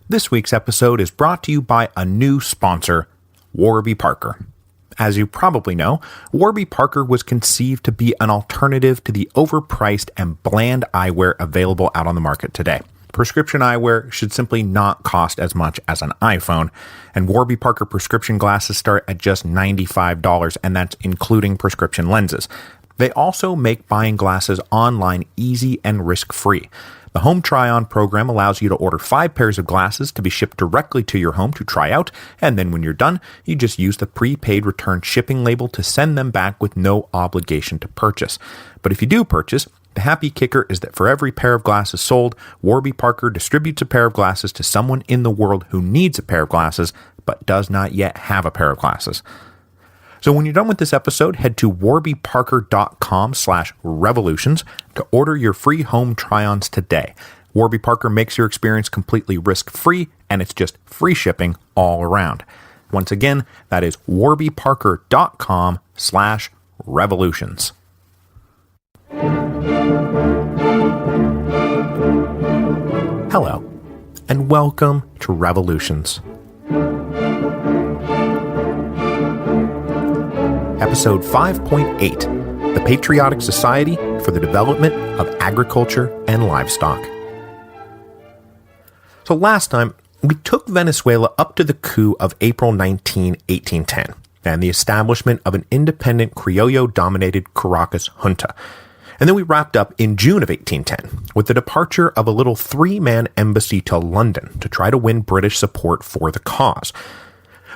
This week's episode is brought to you by a new sponsor, Warby Parker. As you probably know, Warby Parker was conceived to be an alternative to the overpriced and bland eyewear available out on the market today. Prescription eyewear should simply not cost as much as an iPhone, and Warby Parker prescription glasses start at just $95, and that's including prescription lenses. They also make buying glasses online easy and risk-free. The Home Try-On program allows you to order 5 pairs of glasses to be shipped directly to your home to try out, and then when you're done, you just use the prepaid return shipping label to send them back with no obligation to purchase. But if you do purchase, the happy kicker is that for every pair of glasses sold, Warby Parker distributes a pair of glasses to someone in the world who needs a pair of glasses but does not yet have a pair of glasses. So when you're done with this episode, head to warbyparker.com/revolutions to order your free home try-ons today. Warby Parker makes your experience completely risk-free, and it's just free shipping all around. Once again, that is warbyparker.com/revolutions. Hello, and welcome to Revolutions. Episode 5.8, The Patriotic Society for the Development of Agriculture and Livestock. So last time, we took Venezuela up to the coup of April 19, 1810, and the establishment of an independent Criollo-dominated Caracas junta. And then we wrapped up in June of 1810 with the departure of a little 3-man embassy to London to try to win British support for the cause.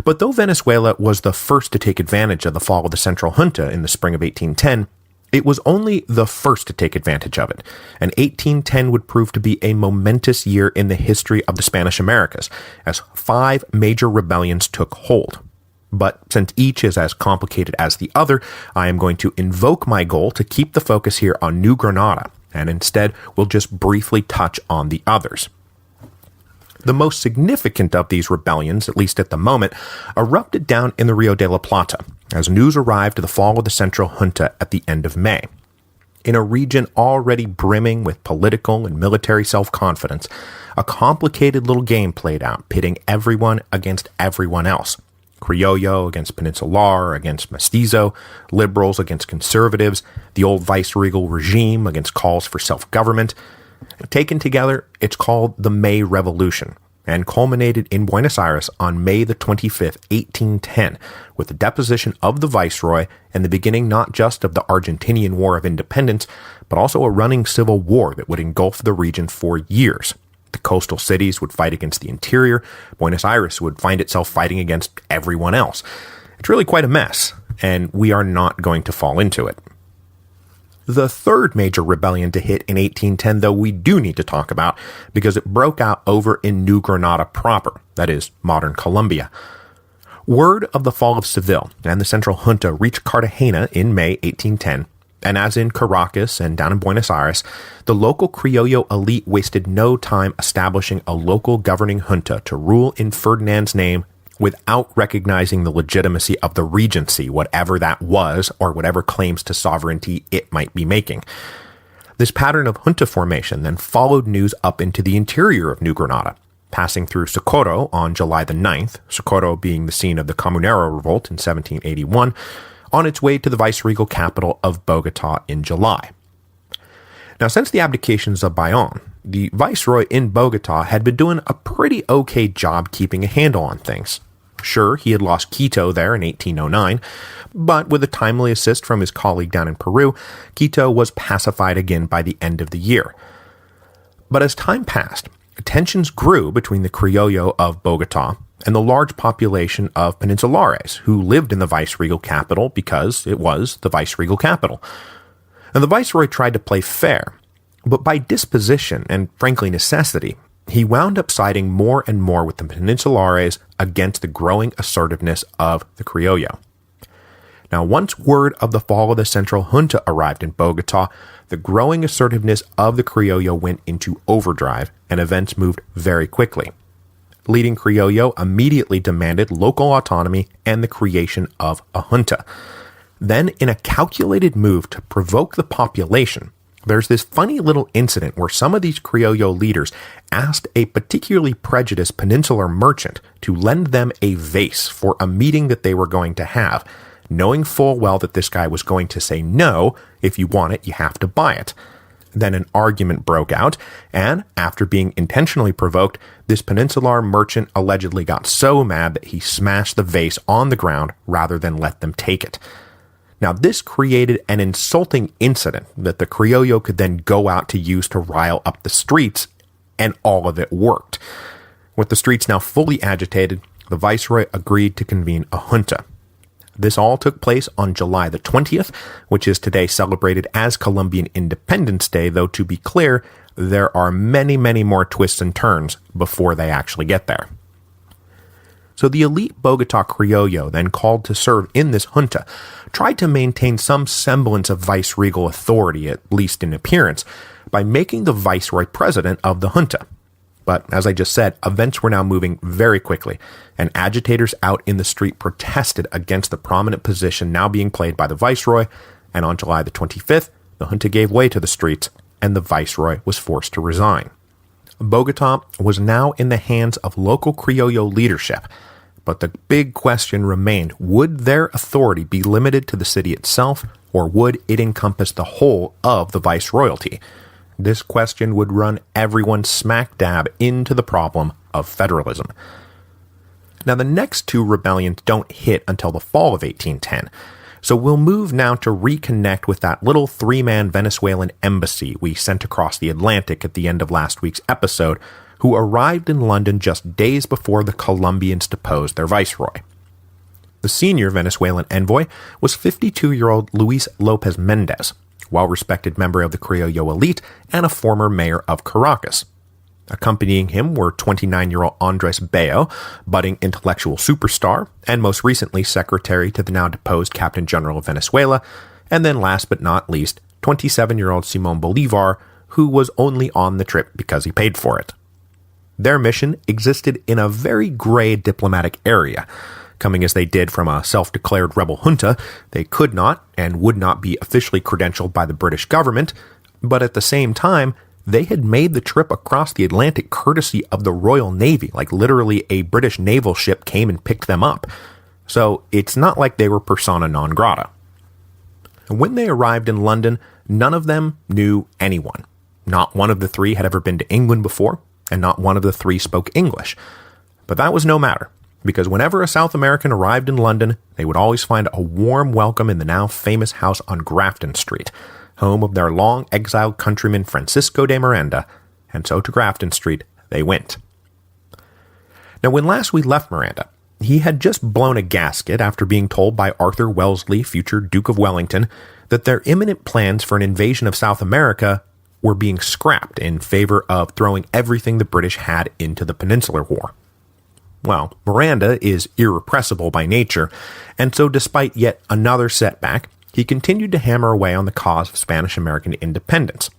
But though Venezuela was the first to take advantage of the fall of the Central Junta in the spring of 1810, it was only the first to take advantage of it, and 1810 would prove to be a momentous year in the history of the Spanish Americas, as 5 major rebellions took hold. But since each is as complicated as the other, I am going to invoke my goal to keep the focus here on New Granada, and instead we'll just briefly touch on the others. The most significant of these rebellions, at least at the moment, erupted down in the Rio de la Plata, as news arrived of the fall of the Central Junta at the end of May. In a region already brimming with political and military self-confidence, a complicated little game played out, pitting everyone against everyone else. Criollo against Peninsular, against Mestizo, liberals against conservatives, the old viceregal regime against calls for self-government. Taken together, it's called the May Revolution, and culminated in Buenos Aires on May the 25th, 1810, with the deposition of the viceroy and the beginning not just of the Argentinian War of Independence, but also a running civil war that would engulf the region for years. The coastal cities would fight against the interior. Buenos Aires would find itself fighting against everyone else. It's really quite a mess, and we are not going to fall into it. The third major rebellion to hit in 1810, though, we do need to talk about, because it broke out over in New Granada proper, that is, modern Colombia. Word of the fall of Seville and the Central Junta reached Cartagena in May 1810, and as in Caracas and down in Buenos Aires, the local Criollo elite wasted no time establishing a local governing junta to rule in Ferdinand's name without recognizing the legitimacy of the regency, whatever that was, or whatever claims to sovereignty it might be making. This pattern of junta formation then followed news up into the interior of New Granada, passing through Socorro on July the 9th, Socorro being the scene of the Comunero Revolt in 1781, on its way to the viceregal capital of Bogota in July. Now, since the abdications of Bayonne, the viceroy in Bogota had been doing a pretty okay job keeping a handle on things. Sure, he had lost Quito there in 1809, but with a timely assist from his colleague down in Peru, Quito was pacified again by the end of the year. But as time passed, tensions grew between the Criollo of Bogota and the large population of Peninsulares who lived in the viceregal capital because it was the viceregal capital. And the viceroy tried to play fair, but by disposition and frankly necessity, he wound up siding more and more with the Peninsulares against the growing assertiveness of the Criollo. Now, once word of the fall of the Central Junta arrived in Bogota, the growing assertiveness of the Criollo went into overdrive, and events moved very quickly. Leading Criollo immediately demanded local autonomy and the creation of a junta. Then, in a calculated move to provoke the population, there's this funny little incident where some of these Criollo leaders asked a particularly prejudiced peninsular merchant to lend them a vase for a meeting that they were going to have, knowing full well that this guy was going to say, no, if you want it, you have to buy it. Then an argument broke out, and after being intentionally provoked, this peninsular merchant allegedly got so mad that he smashed the vase on the ground rather than let them take it. Now, this created an insulting incident that the Criollo could then go out to use to rile up the streets, and all of it worked. With the streets now fully agitated, the viceroy agreed to convene a junta. This all took place on July the 20th, which is today celebrated as Colombian Independence Day, though to be clear, there are many, many more twists and turns before they actually get there. So the elite Bogota Criollo, then called to serve in this junta, tried to maintain some semblance of viceregal authority, at least in appearance, by making the viceroy president of the junta. But, as I just said, events were now moving very quickly, and agitators out in the street protested against the prominent position now being played by the viceroy, and on July the 25th, the junta gave way to the streets, and the viceroy was forced to resign. Bogota was now in the hands of local Criollo leadership, but the big question remained, would their authority be limited to the city itself, or would it encompass the whole of the viceroyalty? This question would run everyone smack dab into the problem of federalism. Now, the next two rebellions don't hit until the fall of 1810, so we'll move now to reconnect with that little three-man Venezuelan embassy we sent across the Atlantic at the end of last week's episode, who arrived in London just days before the Colombians deposed their viceroy. The senior Venezuelan envoy was 52-year-old Luis Lopez Mendez, well-respected member of the Criollo elite and a former mayor of Caracas. Accompanying him were 29-year-old Andres Bello, budding intellectual superstar, and most recently secretary to the now-deposed Captain General of Venezuela, and then last but not least, 27-year-old Simón Bolívar, who was only on the trip because he paid for it. Their mission existed in a very gray diplomatic area. Coming as they did from a self-declared rebel junta, they could not and would not be officially credentialed by the British government, but at the same time, they had made the trip across the Atlantic courtesy of the Royal Navy, like literally a British naval ship came and picked them up. So it's not like they were persona non grata. When they arrived in London, none of them knew anyone. Not one of the three had ever been to England before, and not one of the three spoke English. But that was no matter, because whenever a South American arrived in London, they would always find a warm welcome in the now famous house on Grafton Street, home of their long-exiled countryman Francisco de Miranda, and so to Grafton Street they went. Now, when last we left Miranda, he had just blown a gasket after being told by Arthur Wellesley, future Duke of Wellington, that their imminent plans for an invasion of South America were being scrapped in favor of throwing everything the British had into the Peninsular War. Well, Miranda is irrepressible by nature, and so despite yet another setback, he continued to hammer away on the cause of Spanish-American independence.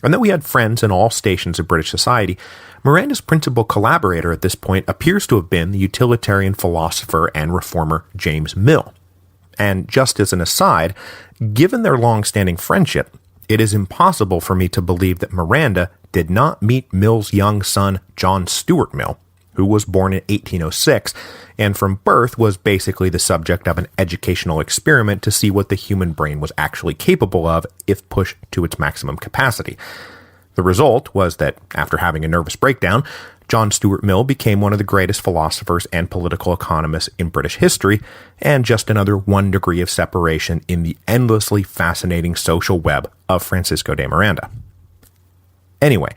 And though he had friends in all stations of British society, Miranda's principal collaborator at this point appears to have been the utilitarian philosopher and reformer James Mill. And just as an aside, given their long-standing friendship, it is impossible for me to believe that Miranda did not meet Mill's young son, John Stuart Mill, who was born in 1806, and from birth was basically the subject of an educational experiment to see what the human brain was actually capable of if pushed to its maximum capacity. The result was that, after having a nervous breakdown, John Stuart Mill became one of the greatest philosophers and political economists in British history, and just another one degree of separation in the endlessly fascinating social web of Francisco de Miranda. Anyway,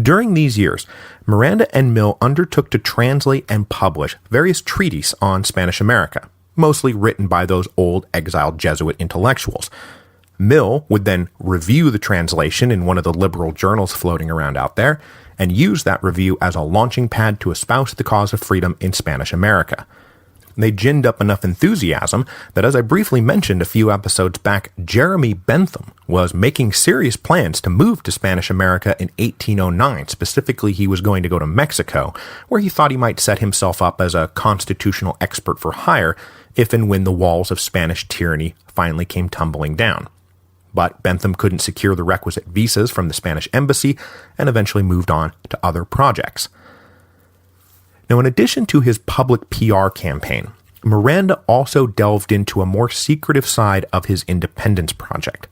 during these years, Miranda and Mill undertook to translate and publish various treatises on Spanish America, mostly written by those old exiled Jesuit intellectuals. Mill would then review the translation in one of the liberal journals floating around out there, and use that review as a launching pad to espouse the cause of freedom in Spanish America. They ginned up enough enthusiasm that, as I briefly mentioned a few episodes back, Jeremy Bentham was making serious plans to move to Spanish America in 1809. Specifically, he was going to go to Mexico, where he thought he might set himself up as a constitutional expert for hire if and when the walls of Spanish tyranny finally came tumbling down. but Bentham couldn't secure the requisite visas from the Spanish embassy and eventually moved on to other projects. Now, in addition to his public PR campaign, Miranda also delved into a more secretive side of his independence project.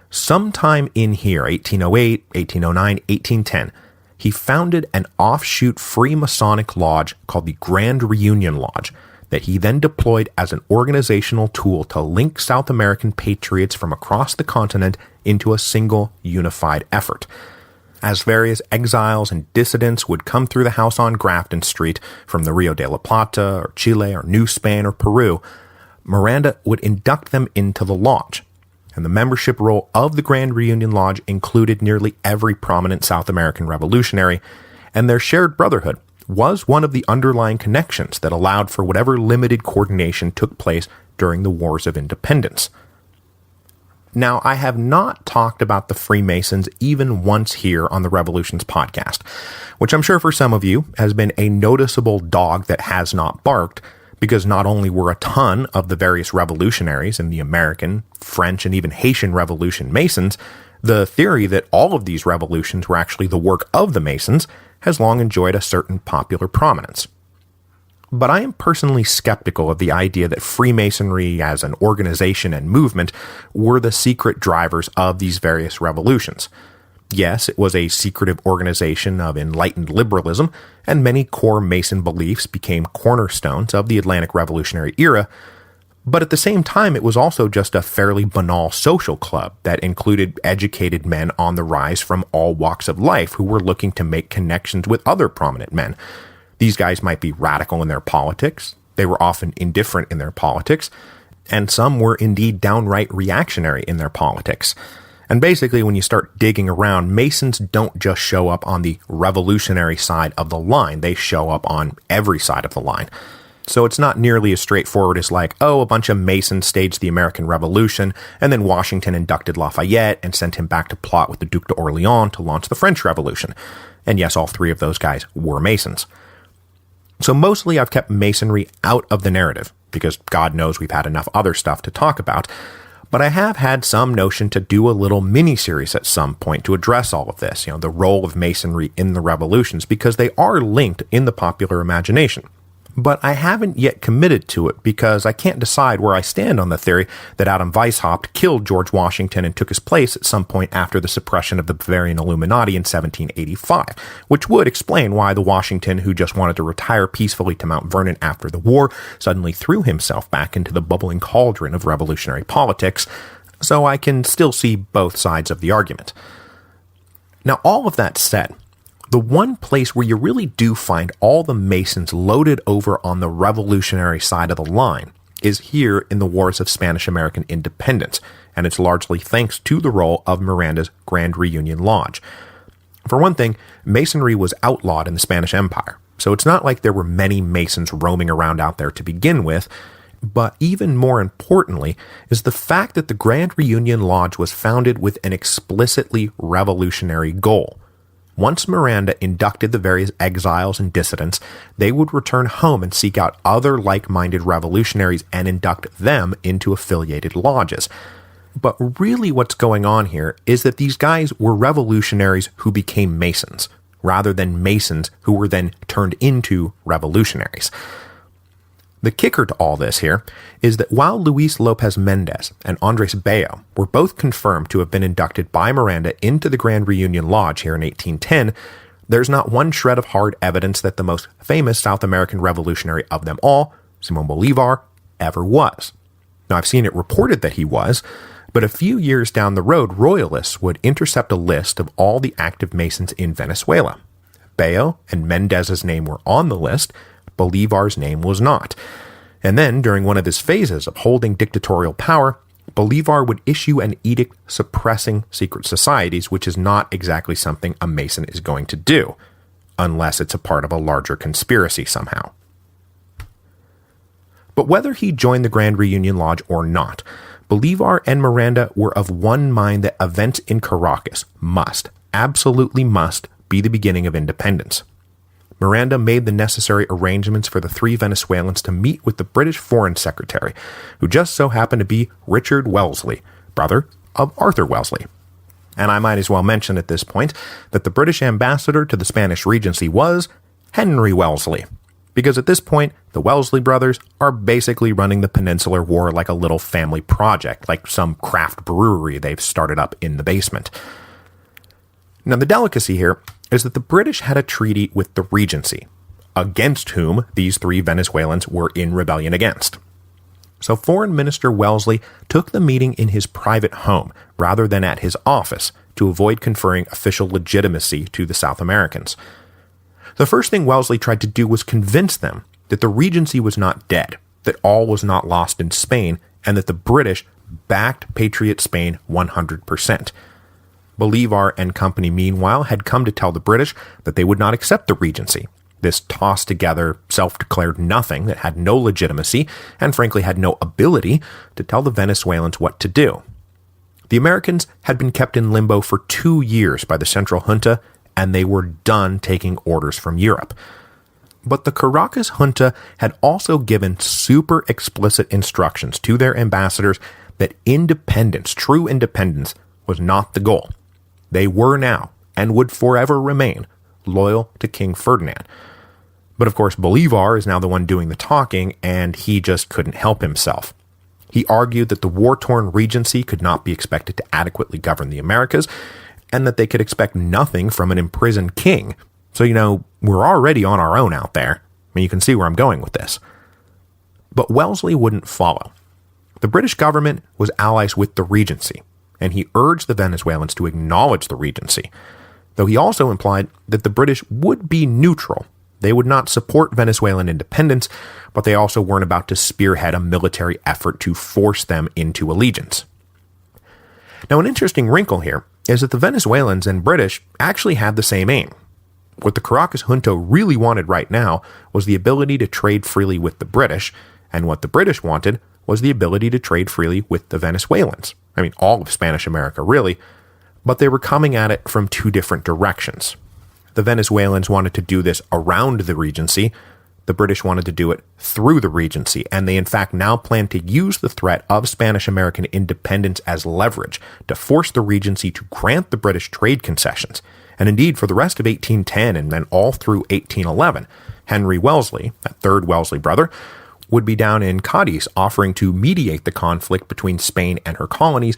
Sometime in here, 1808, 1809, 1810, he founded an offshoot Freemasonic lodge called the Grand Reunion Lodge that he then deployed as an organizational tool to link South American patriots from across the continent into a single unified effort. As various exiles and dissidents would come through the house on Grafton Street from the Rio de la Plata or Chile or New Spain or Peru, Miranda would induct them into the lodge. And the membership roll of the Grand Reunion Lodge included nearly every prominent South American revolutionary, and their shared brotherhood was one of the underlying connections that allowed for whatever limited coordination took place during the Wars of Independence. Now, I have not talked about the Freemasons even once here on the Revolutions podcast, which I'm sure for some of you has been a noticeable dog that has not barked, because not only were a ton of the various revolutionaries in the American, French, and even Haitian Revolution Masons, the theory that all of these revolutions were actually the work of the Masons has long enjoyed a certain popular prominence. But I am personally skeptical of the idea that Freemasonry as an organization and movement were the secret drivers of these various revolutions. Yes, it was a secretive organization of enlightened liberalism, and many core Mason beliefs became cornerstones of the Atlantic Revolutionary era, but at the same time it was also just a fairly banal social club that included educated men on the rise from all walks of life who were looking to make connections with other prominent men. These guys might be radical in their politics, they were often indifferent in their politics, and some were indeed downright reactionary in their politics. And basically, when you start digging around, Masons don't just show up on the revolutionary side of the line, they show up on every side of the line. So it's not nearly as straightforward as like, oh, a bunch of Masons staged the American Revolution, and then Washington inducted Lafayette and sent him back to plot with the Duc d'Orléans to launch the French Revolution. And yes, all three of those guys were Masons. So mostly I've kept Masonry out of the narrative, because God knows we've had enough other stuff to talk about, but I have had some notion to do a little mini-series at some point to address all of this, the role of Masonry in the revolutions, because they are linked in the popular imagination. But I haven't yet committed to it because I can't decide where I stand on the theory that Adam Weishaupt killed George Washington and took his place at some point after the suppression of the Bavarian Illuminati in 1785, which would explain why the Washington who just wanted to retire peacefully to Mount Vernon after the war suddenly threw himself back into the bubbling cauldron of revolutionary politics, so I can still see both sides of the argument. Now, all of that said, the one place where you really do find all the Masons loaded over on the revolutionary side of the line is here in the Wars of Spanish-American Independence, and it's largely thanks to the role of Miranda's Grand Reunion Lodge. For one thing, Masonry was outlawed in the Spanish Empire, so it's not like there were many Masons roaming around out there to begin with, but even more importantly is the fact that the Grand Reunion Lodge was founded with an explicitly revolutionary goal. Once Miranda inducted the various exiles and dissidents, they would return home and seek out other like-minded revolutionaries and induct them into affiliated lodges. But really what's going on here is that these guys were revolutionaries who became Masons, rather than Masons who were then turned into revolutionaries. The kicker to all this here is that while Luis Lopez Mendez and Andres Bello were both confirmed to have been inducted by Miranda into the Grand Reunion Lodge here in 1810, there's not one shred of hard evidence that the most famous South American revolutionary of them all, Simón Bolívar, ever was. Now, I've seen it reported that he was, but a few years down the road, royalists would intercept a list of all the active Masons in Venezuela. Bello and Mendez's name were on the list, Bolívar's name was not. And then, during one of his phases of holding dictatorial power, Bolívar would issue an edict suppressing secret societies, which is not exactly something a Mason is going to do, unless it's a part of a larger conspiracy somehow. But whether he joined the Grand Reunion Lodge or not, Bolívar and Miranda were of one mind that events in Caracas absolutely must, be the beginning of independence. Miranda made the necessary arrangements for the three Venezuelans to meet with the British Foreign Secretary, who just so happened to be Richard Wellesley, brother of Arthur Wellesley. And I might as well mention at this point that the British ambassador to the Spanish Regency was Henry Wellesley, because at this point, the Wellesley brothers are basically running the Peninsular War like a little family project, like some craft brewery they've started up in the basement. Now, the delicacy here is that the British had a treaty with the Regency, against whom these three Venezuelans were in rebellion against. So Foreign Minister Wellesley took the meeting in his private home rather than at his office to avoid conferring official legitimacy to the South Americans. The first thing Wellesley tried to do was convince them that the Regency was not dead, that all was not lost in Spain, and that the British backed Patriot Spain 100%. Bolívar and company, meanwhile, had come to tell the British that they would not accept the Regency, this tossed-together, self-declared nothing that had no legitimacy and frankly had no ability to tell the Venezuelans what to do. The Americans had been kept in limbo for 2 years by the Central Junta, and they were done taking orders from Europe. But the Caracas Junta had also given super explicit instructions to their ambassadors that independence, true independence, was not the goal. They were now, and would forever remain, loyal to King Ferdinand. But of course, Bolívar is now the one doing the talking, and he just couldn't help himself. He argued that the war-torn Regency could not be expected to adequately govern the Americas, and that they could expect nothing from an imprisoned king. So, we're already on our own out there. You can see where I'm going with this. But Wellesley wouldn't follow. The British government was allies with the Regency, and he urged the Venezuelans to acknowledge the Regency, though he also implied that the British would be neutral. They would not support Venezuelan independence, but they also weren't about to spearhead a military effort to force them into allegiance. Now, an interesting wrinkle here is that the Venezuelans and British actually had the same aim. What the Caracas Junta really wanted right now was the ability to trade freely with the British, and what the British wanted was the ability to trade freely with the Venezuelans. All of Spanish America, really, but they were coming at it from two different directions. The Venezuelans wanted to do this around the Regency. The British wanted to do it through the Regency, and they in fact now planned to use the threat of Spanish-American independence as leverage to force the Regency to grant the British trade concessions. And indeed, for the rest of 1810 and then all through 1811, Henry Wellesley, that third Wellesley brother, would be down in Cadiz offering to mediate the conflict between Spain and her colonies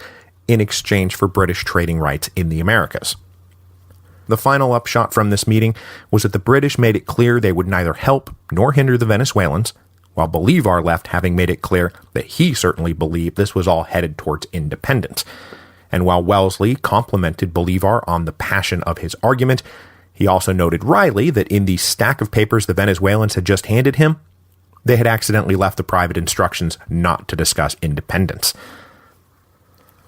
in exchange for British trading rights in the Americas. The final upshot from this meeting was that the British made it clear they would neither help nor hinder the Venezuelans, while Bolívar left having made it clear that he certainly believed this was all headed towards independence. And while Wellesley complimented Bolívar on the passion of his argument, he also noted wryly that in the stack of papers the Venezuelans had just handed him, they had accidentally left the private instructions not to discuss independence.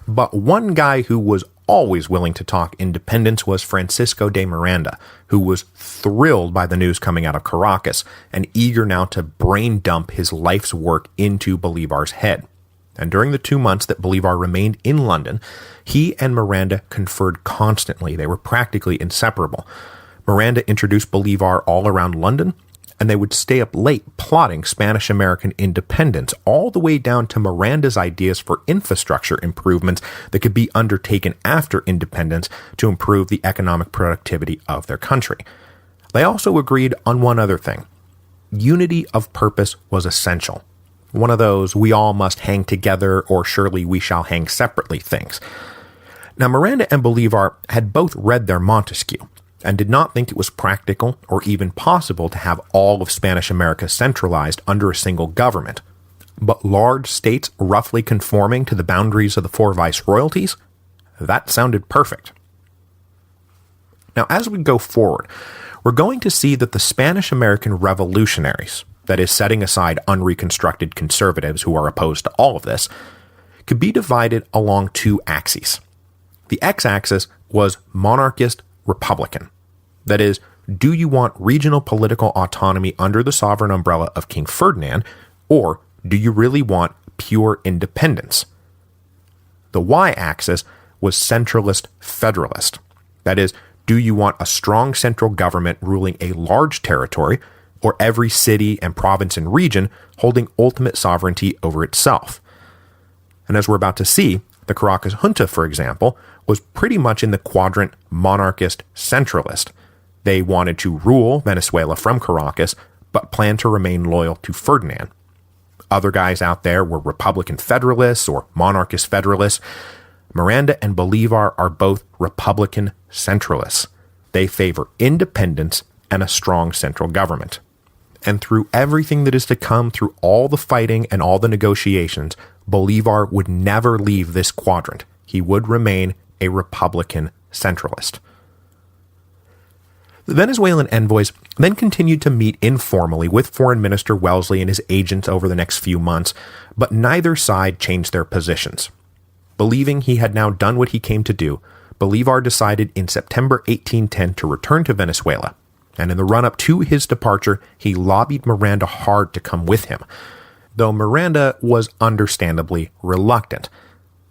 But one guy who was always willing to talk independence was Francisco de Miranda, who was thrilled by the news coming out of Caracas and eager now to brain dump his life's work into Bolívar's head. And during the 2 months that Bolívar remained in London, he and Miranda conferred constantly. They were practically inseparable. Miranda introduced Bolívar all around London, and they would stay up late plotting Spanish-American independence, all the way down to Miranda's ideas for infrastructure improvements that could be undertaken after independence to improve the economic productivity of their country. They also agreed on one other thing. Unity of purpose was essential. One of those we all must hang together or surely we shall hang separately things. Now, Miranda and Bolívar had both read their Montesquieu, and did not think it was practical or even possible to have all of Spanish America centralized under a single government. But large states roughly conforming to the boundaries of the 4 viceroyalties? That sounded perfect. Now, as we go forward, we're going to see that the Spanish-American revolutionaries, that is, setting aside unreconstructed conservatives who are opposed to all of this, could be divided along 2 axes. The x-axis was monarchist-republican. That is, do you want regional political autonomy under the sovereign umbrella of King Ferdinand, or do you really want pure independence? The y-axis was centralist-federalist. That is, do you want a strong central government ruling a large territory, or every city and province and region holding ultimate sovereignty over itself? And as we're about to see, The Caracas junta, for example, was pretty much in the quadrant monarchist centralist. They wanted to rule Venezuela from Caracas, but planned to remain loyal to Ferdinand. Other guys out there were Republican Federalists or monarchist Federalists. Miranda and Bolívar are both Republican centralists. They favor independence and a strong central government. And through everything that is to come, through all the fighting and all the negotiations, Bolívar would never leave this quadrant. He would remain a Republican centralist. The Venezuelan envoys then continued to meet informally with Foreign Minister Wellesley and his agents over the next few months, but neither side changed their positions. Believing he had now done what he came to do, Bolívar decided in September 1810 to return to Venezuela, and in the run-up to his departure, he lobbied Miranda hard to come with him, though Miranda was understandably reluctant.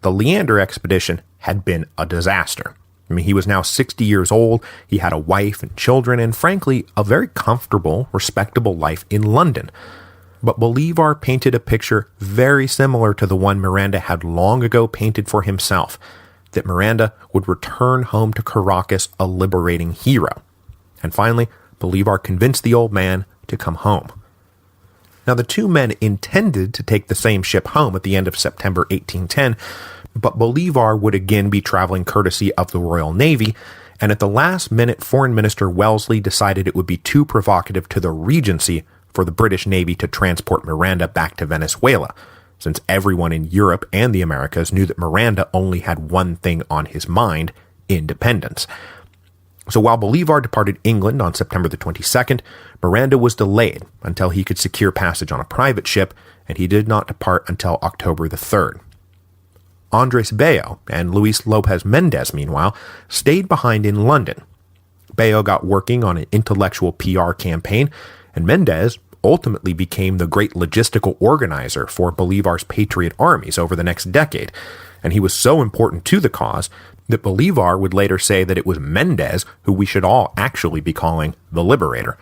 The Leander expedition had been a disaster. I mean, he was now 60 years old, he had a wife and children, and frankly, a very comfortable, respectable life in London. But Bolívar painted a picture very similar to the one Miranda had long ago painted for himself, that Miranda would return home to Caracas a liberating hero. And finally, Bolívar convinced the old man to come home. Now, the two men intended to take the same ship home at the end of September 1810, but Bolívar would again be traveling courtesy of the Royal Navy, and at the last minute, Foreign Minister Wellesley decided it would be too provocative to the Regency for the British Navy to transport Miranda back to Venezuela, since everyone in Europe and the Americas knew that Miranda only had one thing on his mind: independence. So while Bolívar departed England on September the 22nd, Miranda was delayed until he could secure passage on a private ship, and he did not depart until October the 3rd. Andrés Bello and Luis López Méndez, meanwhile, stayed behind in London. Bello got working on an intellectual PR campaign, and Méndez ultimately became the great logistical organizer for Bolívar's patriot armies over the next decade, and he was so important to the cause that Bolívar would later say that it was Méndez who we should all actually be calling the liberator.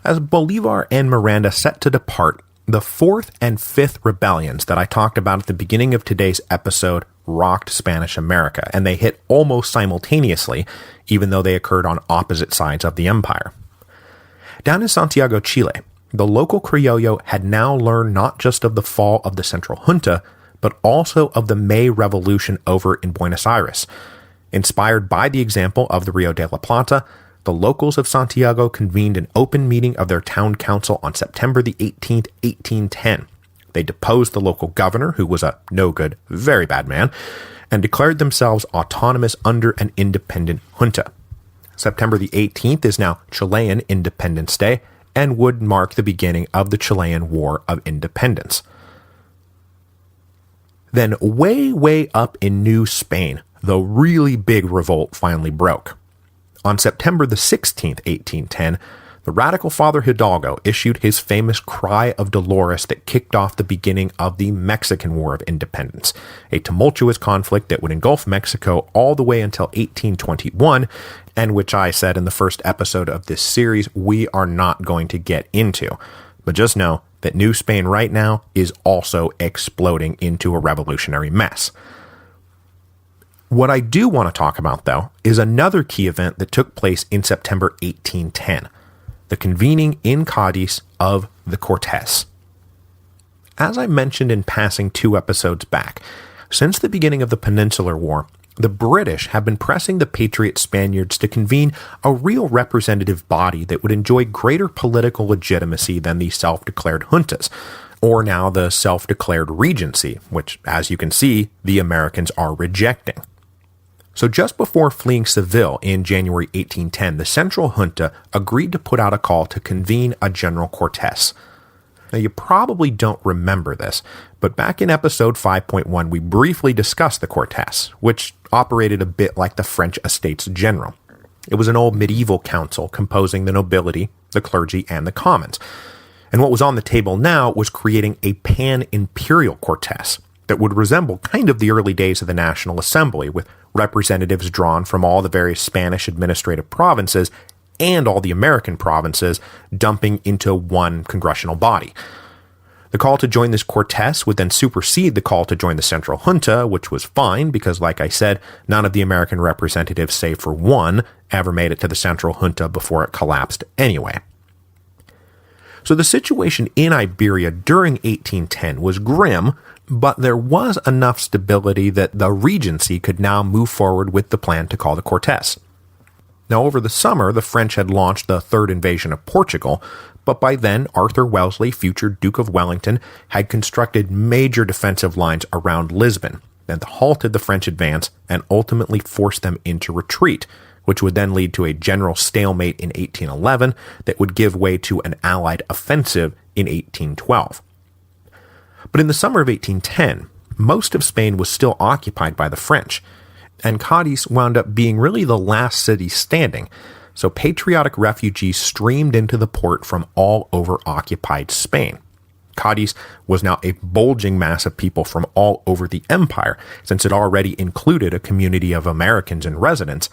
As Bolívar and Miranda set to depart, the fourth and fifth rebellions that I talked about at the beginning of today's episode rocked Spanish America, and they hit almost simultaneously, even though they occurred on opposite sides of the empire. Down in Santiago, Chile, the local criollo had now learned not just of the fall of the Central Junta, but also of the May Revolution over in Buenos Aires. Inspired by the example of the Rio de la Plata, the locals of Santiago convened an open meeting of their town council on September the 18th, 1810. They deposed the local governor, who was a no-good, very bad man, and declared themselves autonomous under an independent junta. September the 18th is now Chilean Independence Day and would mark the beginning of the Chilean War of Independence. Then way up in New Spain, the really big revolt finally broke. On September the 16th, 1810, the radical Father Hidalgo issued his famous Cry of Dolores that kicked off the beginning of the Mexican War of Independence, a tumultuous conflict that would engulf Mexico all the way until 1821, and which I said in the first episode of this series we are not going to get into. But just know that New Spain right now is also exploding into a revolutionary mess. What I do want to talk about, though, is another key event that took place in September 1810, the convening in Cadiz of the Cortes. As I mentioned in passing 2 episodes back, since the beginning of the Peninsular War, the British have been pressing the Patriot Spaniards to convene a real representative body that would enjoy greater political legitimacy than the self-declared juntas, or now the self-declared Regency, which, as you can see, the Americans are rejecting. So just before fleeing Seville in January 1810, the Central Junta agreed to put out a call to convene a General Cortes. Now, you probably don't remember this, but back in episode 5.1, we briefly discussed the Cortes, which operated a bit like the French Estates General. It was an old medieval council composing the nobility, the clergy, and the commons. And what was on the table now was creating a pan-imperial Cortes that would resemble kind of the early days of the National Assembly, with representatives drawn from all the various Spanish administrative provinces and all the American provinces dumping into one congressional body. The call to join this Cortes would then supersede the call to join the Central Junta, which was fine because, like I said, none of the American representatives, save for one, ever made it to the Central Junta before it collapsed anyway. So the situation in Iberia during 1810 was grim, but there was enough stability that the Regency could now move forward with the plan to call the Cortes. Now, over the summer, the French had launched the third invasion of Portugal, but by then, Arthur Wellesley, future Duke of Wellington, had constructed major defensive lines around Lisbon that halted the French advance and ultimately forced them into retreat, which would then lead to a general stalemate in 1811 that would give way to an Allied offensive in 1812. But in the summer of 1810, most of Spain was still occupied by the French, and Cadiz wound up being really the last city standing, so patriotic refugees streamed into the port from all over occupied Spain. Cadiz was now a bulging mass of people from all over the empire, since it already included a community of Americans and residents,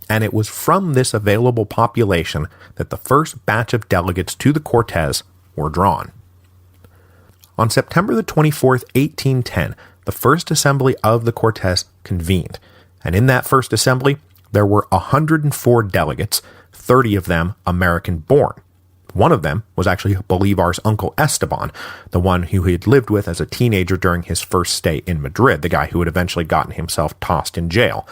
and it was from this available population that the first batch of delegates to the Cortes were drawn. On September the 24th, 1810, the first assembly of the Cortes convened, and in that first assembly, there were 104 delegates, 30 of them American-born. One of them was actually Bolívar's uncle Esteban, the one who he had lived with as a teenager during his first stay in Madrid, the guy who had eventually gotten himself tossed in jail.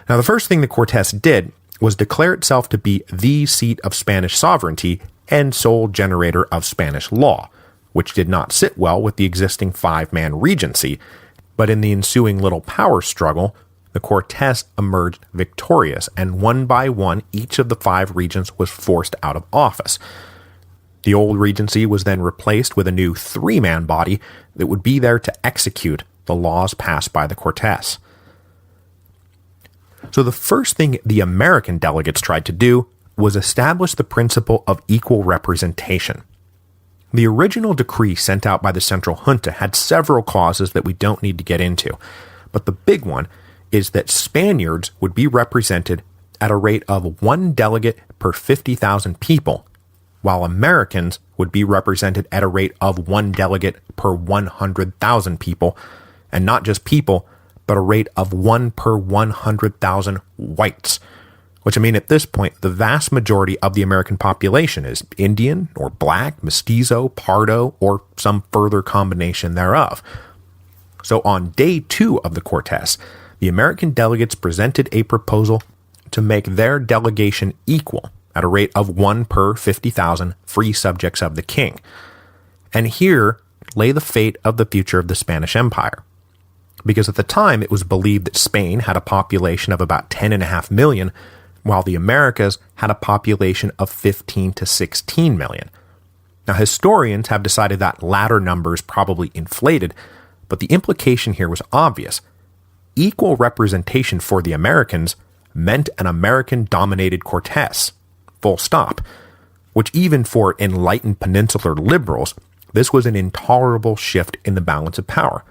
Now, the first thing the Cortes did was declare itself to be the seat of Spanish sovereignty and sole generator of Spanish law, which did not sit well with the existing five-man regency, but in the ensuing little power struggle, the Cortes emerged victorious, and one by one, each of the five regents was forced out of office. The old regency was then replaced with a new three-man body that would be there to execute the laws passed by the Cortes. So the first thing the American delegates tried to do was establish the principle of equal representation. The original decree sent out by the Central Junta had several clauses that we don't need to get into, but the big one is that Spaniards would be represented at a rate of one delegate per 50,000 people, while Americans would be represented at a rate of one delegate per 100,000 people, and not just people, but a rate of 1 per 100,000 whites, which I mean at this point, the vast majority of the American population is Indian or black, mestizo, pardo, or some further combination thereof. So on day 2 of the Cortes, the American delegates presented a proposal to make their delegation equal at a rate of 1 per 50,000 free subjects of the king. And here lay the fate of the future of the Spanish Empire. Because at the time it was believed that Spain had a population of about 10.5 million, while the Americas had a population of 15 to 16 million. Now historians have decided that latter number is probably inflated, but the implication here was obvious. Equal representation for the Americans meant an American-dominated Cortes, full stop, which even for enlightened peninsular liberals, this was an intolerable shift in the balance of power.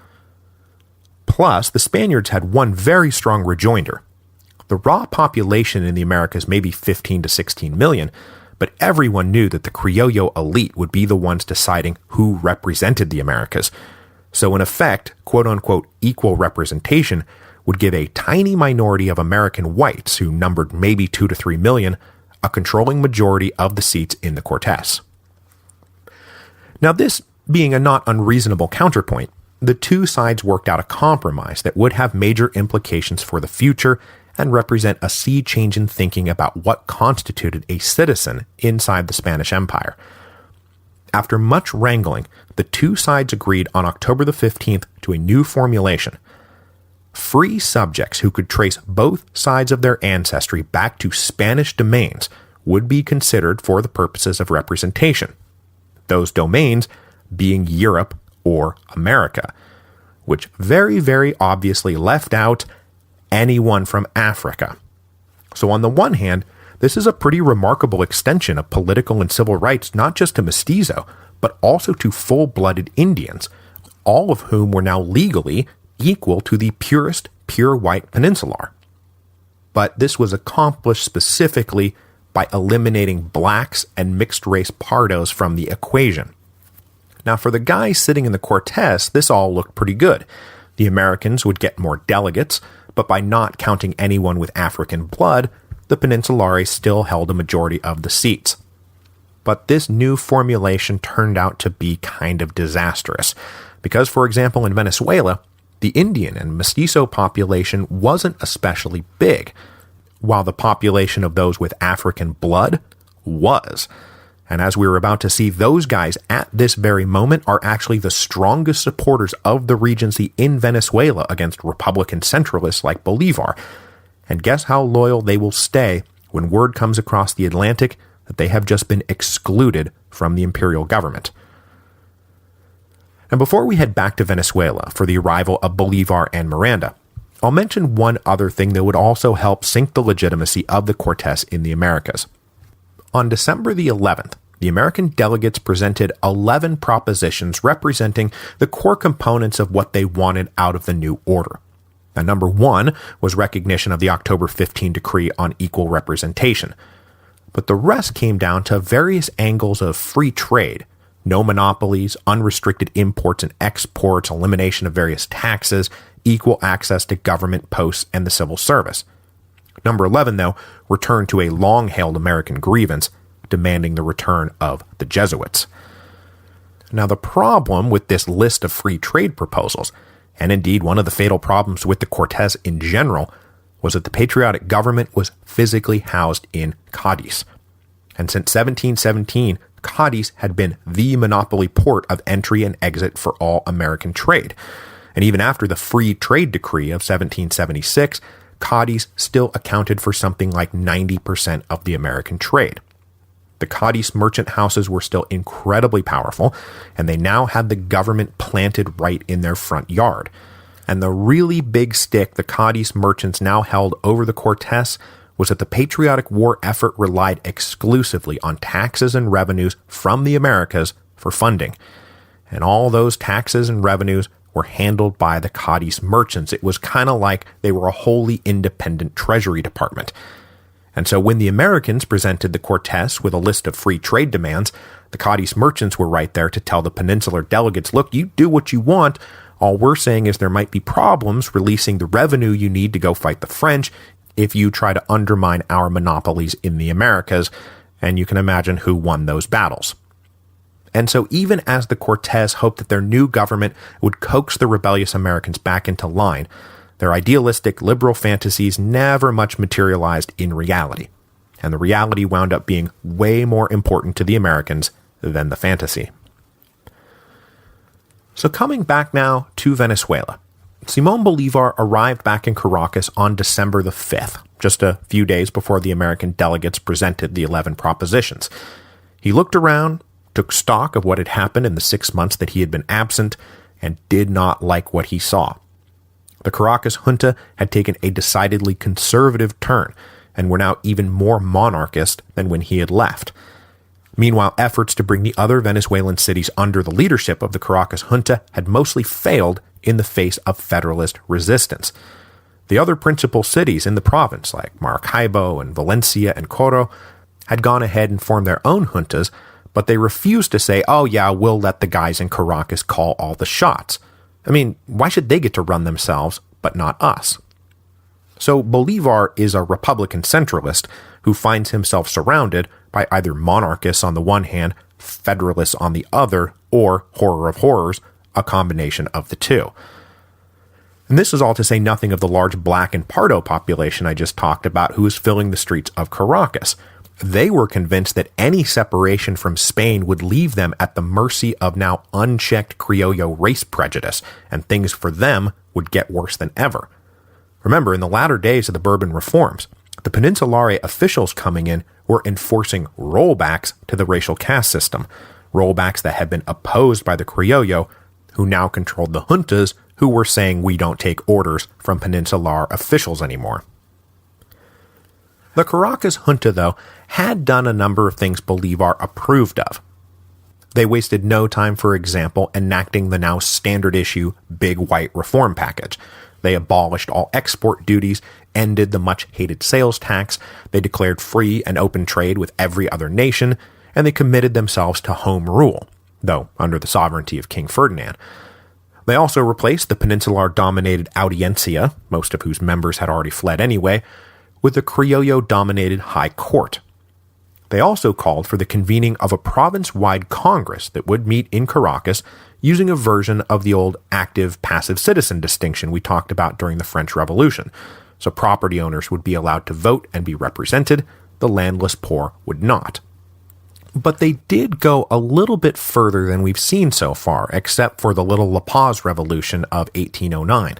Plus, the Spaniards had one very strong rejoinder. The raw population in the Americas may be 15 to 16 million, but everyone knew that the Criollo elite would be the ones deciding who represented the Americas. So in effect, quote-unquote equal representation would give a tiny minority of American whites, who numbered maybe 2 to 3 million, a controlling majority of the seats in the Cortes. Now this being a not unreasonable counterpoint, the two sides worked out a compromise that would have major implications for the future and represent a sea change in thinking about what constituted a citizen inside the Spanish Empire. After much wrangling, the two sides agreed on October the 15th to a new formulation. Free subjects who could trace both sides of their ancestry back to Spanish domains would be considered for the purposes of representation, those domains being Europe or America, which very, very obviously left out anyone from Africa. So on the one hand, this is a pretty remarkable extension of political and civil rights not just to mestizo, but also to full-blooded Indians, all of whom were now legally equal to the purest pure white peninsular. But this was accomplished specifically by eliminating blacks and mixed-race pardos from the equation. Now, for the guys sitting in the Cortes, this all looked pretty good. The Americans would get more delegates, but by not counting anyone with African blood, the Peninsulares still held a majority of the seats. But this new formulation turned out to be kind of disastrous, because, for example, in Venezuela, the Indian and Mestizo population wasn't especially big, while the population of those with African blood was. And as we were about to see, those guys at this very moment are actually the strongest supporters of the Regency in Venezuela against Republican centralists like Bolívar. And guess how loyal they will stay when word comes across the Atlantic that they have just been excluded from the imperial government. And before we head back to Venezuela for the arrival of Bolívar and Miranda, I'll mention one other thing that would also help sink the legitimacy of the Cortes in the Americas. On December the 11th, the American delegates presented 11 propositions representing the core components of what they wanted out of the new order. Now, number 1 was recognition of the October 15 decree on equal representation. But the rest came down to various angles of free trade, no monopolies, unrestricted imports and exports, elimination of various taxes, equal access to government posts and the civil service. Number 11, though, returned to a long-held American grievance, demanding the return of the Jesuits. Now, the problem with this list of free trade proposals, and indeed one of the fatal problems with the Cortes in general, was that the patriotic government was physically housed in Cadiz. And since 1717, Cadiz had been the monopoly port of entry and exit for all American trade. And even after the Free Trade Decree of 1776, Cadiz still accounted for something like 90% of the American trade. The Cadiz merchant houses were still incredibly powerful, and they now had the government planted right in their front yard. And the really big stick the Cadiz merchants now held over the Cortes was that the patriotic war effort relied exclusively on taxes and revenues from the Americas for funding. And all those taxes and revenues were handled by the Cadiz merchants. It was kind of like they were a wholly independent treasury department. And so when the Americans presented the Cortes with a list of free trade demands, the Cadiz merchants were right there to tell the peninsular delegates, look, you do what you want. All we're saying is there might be problems releasing the revenue you need to go fight the French if you try to undermine our monopolies in the Americas, and you can imagine who won those battles. And so even as the Cortes hoped that their new government would coax the rebellious Americans back into line, their idealistic liberal fantasies never much materialized in reality, and the reality wound up being way more important to the Americans than the fantasy. So coming back now to Venezuela, Simón Bolívar arrived back in Caracas on December the 5th, just a few days before the American delegates presented the 11 propositions. He looked around, took stock of what had happened in the 6 months that he had been absent, and did not like what he saw. The Caracas junta had taken a decidedly conservative turn, and were now even more monarchist than when he had left. Meanwhile, efforts to bring the other Venezuelan cities under the leadership of the Caracas junta had mostly failed in the face of federalist resistance. The other principal cities in the province, like Maracaibo and Valencia and Coro, had gone ahead and formed their own juntas, but they refused to say, oh yeah, we'll let the guys in Caracas call all the shots. I mean, why should they get to run themselves, but not us? So Bolívar is a Republican centralist who finds himself surrounded by either monarchists on the one hand, federalists on the other, or, horror of horrors, a combination of the two. And this is all to say nothing of the large black and Pardo population I just talked about who is filling the streets of Caracas. They were convinced that any separation from Spain would leave them at the mercy of now unchecked Criollo race prejudice, and things for them would get worse than ever. Remember, in the latter days of the Bourbon reforms, the Peninsulare officials coming in were enforcing rollbacks to the racial caste system, rollbacks that had been opposed by the Criollo, who now controlled the juntas, who were saying we don't take orders from Peninsular officials anymore. The Caracas junta, though, had done a number of things Bolívar approved of. They wasted no time, for example, enacting the now standard issue Big White Reform Package. They abolished all export duties, ended the much-hated sales tax, they declared free and open trade with every other nation, and they committed themselves to home rule, though under the sovereignty of King Ferdinand. They also replaced the Peninsular-dominated Audiencia, most of whose members had already fled anyway, with a Criollo-dominated High Court. They also called for the convening of a province-wide Congress that would meet in Caracas using a version of the old active-passive citizen distinction we talked about during the French Revolution. So property owners would be allowed to vote and be represented, the landless poor would not. But they did go a little bit further than we've seen so far, except for the Little La Paz Revolution of 1809.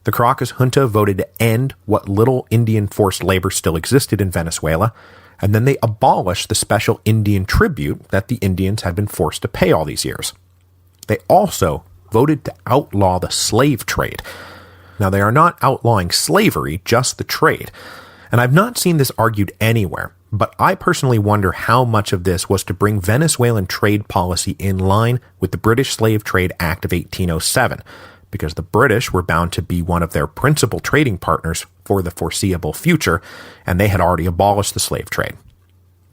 The Caracas junta voted to end what little Indian forced labor still existed in Venezuela, and then they abolished the special Indian tribute that the Indians had been forced to pay all these years. They also voted to outlaw the slave trade. Now, they are not outlawing slavery, just the trade. And I've not seen this argued anywhere, but I personally wonder how much of this was to bring Venezuelan trade policy in line with the British Slave Trade Act of 1807, because the British were bound to be one of their principal trading partners for the foreseeable future, and they had already abolished the slave trade.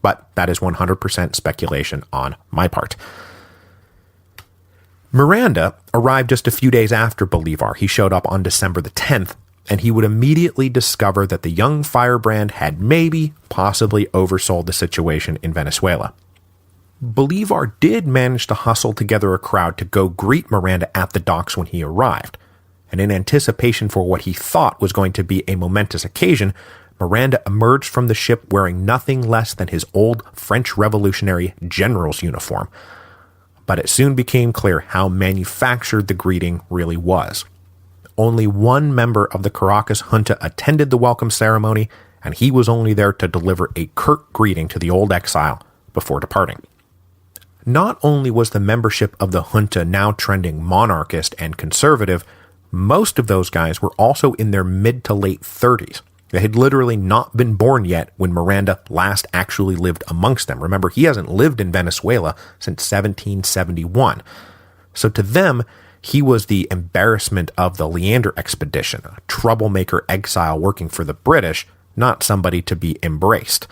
But that is 100% speculation on my part. Miranda arrived just a few days after Bolívar. He showed up on December the 10th, and he would immediately discover that the young firebrand had possibly oversold the situation in Venezuela. Bolívar did manage to hustle together a crowd to go greet Miranda at the docks when he arrived, and in anticipation for what he thought was going to be a momentous occasion, Miranda emerged from the ship wearing nothing less than his old French Revolutionary general's uniform. But it soon became clear how manufactured the greeting really was. Only one member of the Caracas junta attended the welcome ceremony, and he was only there to deliver a curt greeting to the old exile before departing. Not only was the membership of the junta now trending monarchist and conservative, most of those guys were also in their mid to late 30s. They had literally not been born yet when Miranda last actually lived amongst them. Remember, he hasn't lived in Venezuela since 1771. So to them, he was the embarrassment of the Leander expedition, a troublemaker exile working for the British, not somebody to be embraced.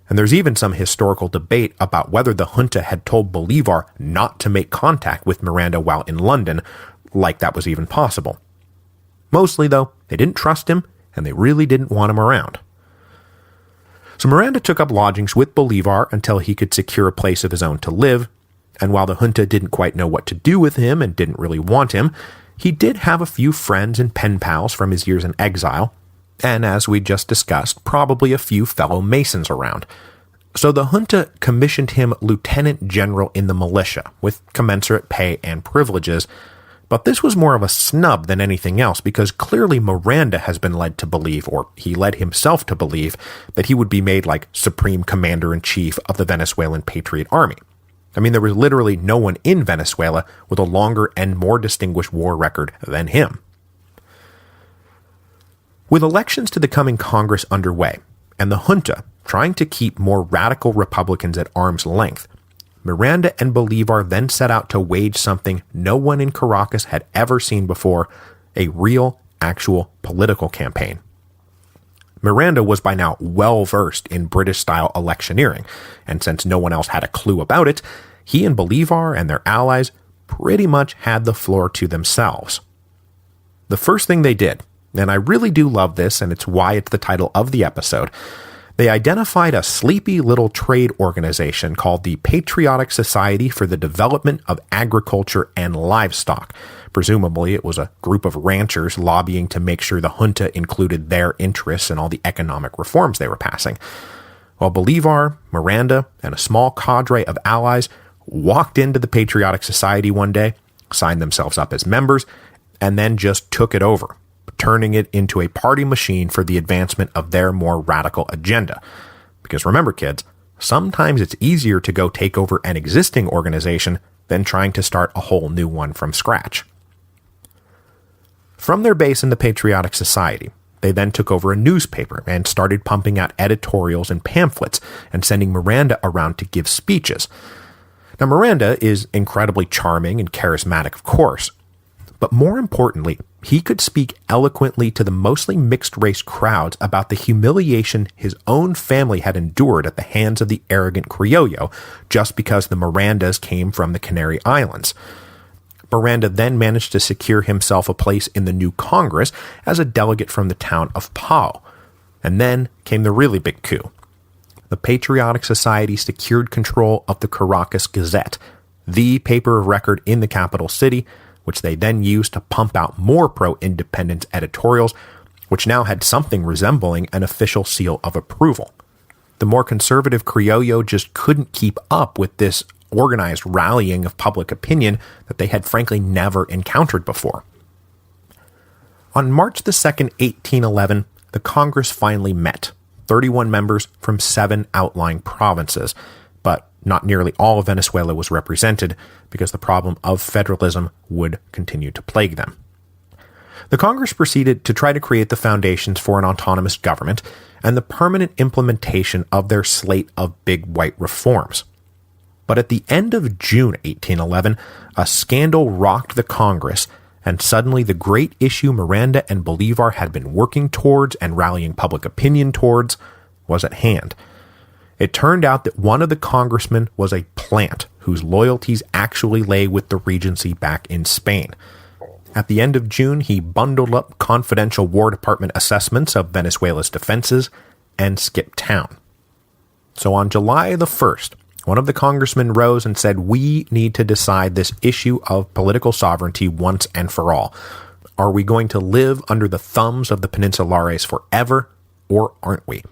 And there's even some historical debate about whether the junta had told Bolívar not to make contact with Miranda while in London, like that was even possible. Mostly, though, they didn't trust him, and they really didn't want him around. So Miranda took up lodgings with Bolívar until he could secure a place of his own to live, and while the junta didn't quite know what to do with him and didn't really want him, he did have a few friends and pen pals from his years in exile, and as we just discussed, probably a few fellow Masons around. So the junta commissioned him lieutenant general in the militia, with commensurate pay and privileges, but this was more of a snub than anything else because clearly Miranda has been led to believe, or he led himself to believe, that he would be made like supreme commander-in-chief of the Venezuelan Patriot Army. I mean, there was literally no one in Venezuela with a longer and more distinguished war record than him. With elections to the coming Congress underway, and the junta trying to keep more radical Republicans at arm's length, Miranda and Bolívar then set out to wage something no one in Caracas had ever seen before, a real, actual political campaign. Miranda was by now well-versed in British-style electioneering, and since no one else had a clue about it, he and Bolívar and their allies pretty much had the floor to themselves. The first thing they did, and I really do love this, and it's why it's the title of the episode, they identified a sleepy little trade organization called the Patriotic Society for the Development of Agriculture and Livestock. Presumably, it was a group of ranchers lobbying to make sure the junta included their interests in all the economic reforms they were passing. While Bolívar, Miranda, and a small cadre of allies walked into the Patriotic Society one day, signed themselves up as members, and then just took it over, turning it into a party machine for the advancement of their more radical agenda. Because remember, kids, sometimes it's easier to go take over an existing organization than trying to start a whole new one from scratch. From their base in the Patriotic Society, they then took over a newspaper and started pumping out editorials and pamphlets and sending Miranda around to give speeches. Now, Miranda is incredibly charming and charismatic, of course, But more importantly, he could speak eloquently to the mostly mixed-race crowds about the humiliation his own family had endured at the hands of the arrogant Criollo, just because the Mirandas came from the Canary Islands. Miranda then managed to secure himself a place in the new Congress as a delegate from the town of Pau. And then came the really big coup. The Patriotic Society secured control of the Caracas Gazette, the paper of record in the capital city, which they then used to pump out more pro-independence editorials, which now had something resembling an official seal of approval. The more conservative Criollo just couldn't keep up with this organized rallying of public opinion that they had frankly never encountered before. On March the 2nd, 1811, the Congress finally met, 31 members from 7 outlying provinces, but not nearly all of Venezuela was represented because the problem of federalism would continue to plague them. The Congress proceeded to try to create the foundations for an autonomous government and the permanent implementation of their slate of big white reforms. But at the end of June 1811, a scandal rocked the Congress, and suddenly the great issue Miranda and Bolívar had been working towards and rallying public opinion towards was at hand. It turned out that one of the congressmen was a plant whose loyalties actually lay with the Regency back in Spain. At the end of June, he bundled up confidential War Department assessments of Venezuela's defenses and skipped town. So on July the 1st, one of the congressmen rose and said, "We need to decide this issue of political sovereignty once and for all. Are we going to live under the thumbs of the Peninsulares forever, or aren't we?"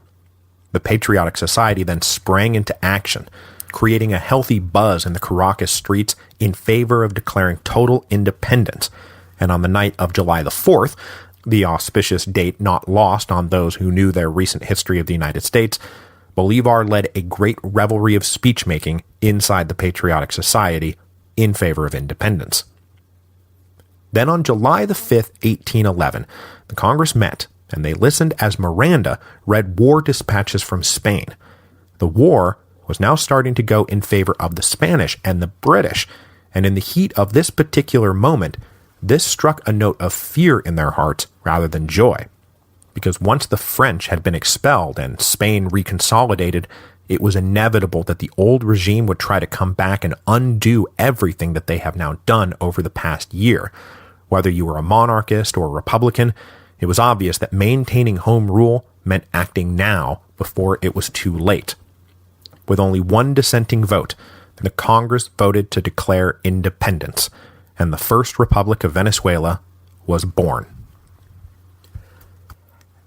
The Patriotic Society then sprang into action, creating a healthy buzz in the Caracas streets in favor of declaring total independence. And on the night of July the 4th, the auspicious date not lost on those who knew their recent history of the United States, Bolívar led a great revelry of speech-making inside the Patriotic Society in favor of independence. Then on July the 5th, 1811, the Congress met, and they listened as Miranda read war dispatches from Spain. The war was now starting to go in favor of the Spanish and the British, and in the heat of this particular moment, this struck a note of fear in their hearts rather than joy. Because once the French had been expelled and Spain reconsolidated, it was inevitable that the old regime would try to come back and undo everything that they have now done over the past year. Whether you were a monarchist or a republican, it was obvious that maintaining home rule meant acting now before it was too late. With only one dissenting vote, the Congress voted to declare independence, and the First Republic of Venezuela was born.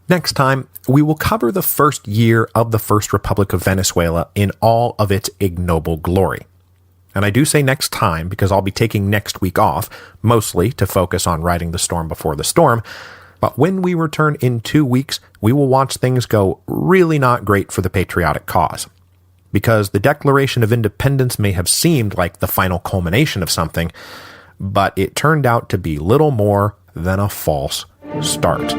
Next time, we will cover the first year of the First Republic of Venezuela in all of its ignoble glory. And I do say next time because I'll be taking next week off, mostly to focus on riding the storm before the storm. But when we return in 2 weeks, we will watch things go really not great for the patriotic cause. Because the Declaration of Independence may have seemed like the final culmination of something, but it turned out to be little more than a false start.